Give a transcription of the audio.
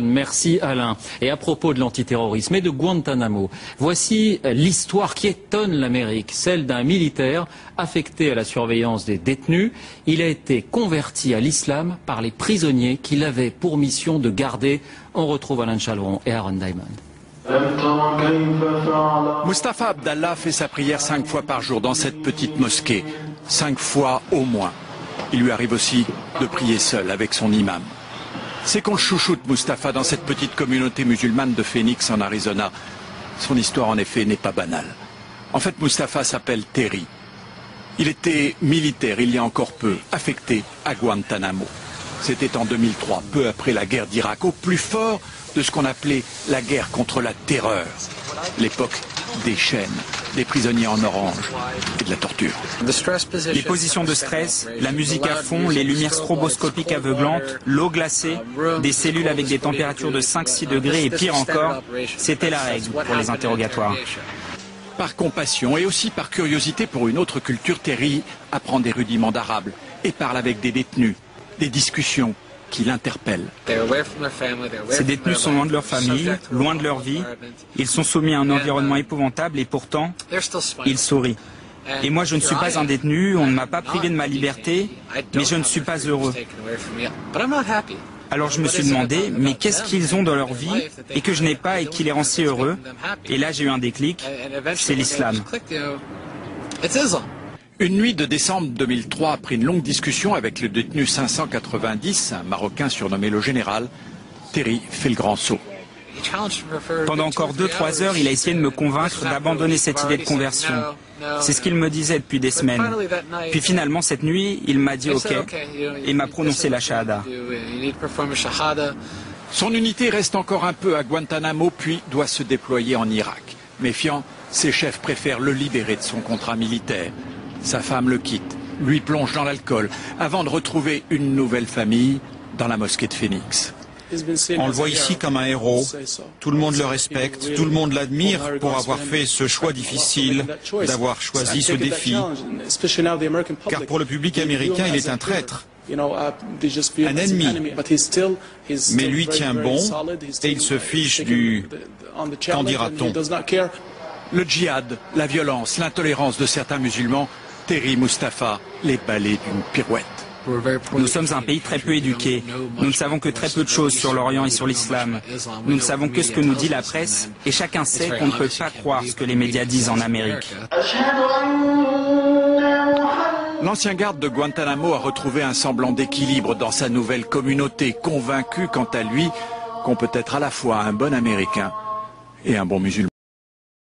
Merci Alain. Et à propos de l'antiterrorisme et de Guantanamo, voici l'histoire qui étonne l'Amérique, celle d'un militaire affecté à la surveillance des détenus. Il a été converti à l'islam par les prisonniers qu'il avait pour mission de garder. On retrouve Alain Chalron et Aaron Diamond. Mustapha Abdallah fait sa prière 5 fois par jour dans cette petite mosquée. 5 fois au moins. Il lui arrive aussi de prier seul avec son imam. C'est qu'on le chouchoute Mustapha dans cette petite communauté musulmane de Phoenix en Arizona. Son histoire en effet n'est pas banale. En fait Mustapha s'appelle Terry. Il était militaire il y a encore peu, affecté à Guantanamo. C'était en 2003, peu après la guerre d'Irak, au plus fort de ce qu'on appelait la guerre contre la terreur. L'époque des chaînes, des prisonniers en orange et de la torture. Les positions de stress, la musique à fond, les lumières stroboscopiques aveuglantes, l'eau glacée, des cellules avec des températures de 5-6 degrés et pire encore, c'était la règle pour les interrogatoires. Par compassion et aussi par curiosité pour une autre culture, Terry apprend des rudiments d'arabe et parle avec des détenus, des discussions qui l'interpellent. Ces détenus sont loin de leur famille, loin de leur vie. Ils sont soumis à un environnement épouvantable et pourtant, ils sourient. Et moi, je ne suis pas un détenu, on ne m'a pas privé de ma liberté, mais je ne suis pas heureux. Alors je me suis demandé, mais qu'est-ce qu'ils ont dans leur vie et que je n'ai pas et qui les rend si heureux? Et là, j'ai eu un déclic, c'est l'islam. Une nuit de décembre 2003, après une longue discussion avec le détenu 590, un Marocain surnommé le Général, Terry fait le grand saut. Pendant encore 2-3 heures, il a essayé de me convaincre d'abandonner cette idée de conversion. C'est ce qu'il me disait depuis des semaines. Puis finalement, cette nuit, il m'a dit OK et m'a prononcé la shahada. Son unité reste encore un peu à Guantanamo, puis doit se déployer en Irak. Méfiant, ses chefs préfèrent le libérer de son contrat militaire. Sa femme le quitte, lui plonge dans l'alcool, avant de retrouver une nouvelle famille dans la mosquée de Phoenix. On le voit ici comme un héros. Tout le monde le respecte, tout le monde l'admire pour avoir fait ce choix difficile, d'avoir choisi ce défi. Car pour le public américain, il est un traître, un ennemi. Mais lui tient bon et il se fiche du « qu'en dira-t-on ». Le djihad, la violence, l'intolérance de certains musulmans, Terry Mustapha les balaie d'une pirouette. Nous sommes un pays très peu éduqué. Nous ne savons que très peu de choses sur l'Orient et sur l'islam. Nous ne savons que ce que nous dit la presse et chacun sait qu'on ne peut pas croire ce que les médias disent en Amérique. L'ancien garde de Guantanamo a retrouvé un semblant d'équilibre dans sa nouvelle communauté, convaincu quant à lui qu'on peut être à la fois un bon Américain et un bon musulman.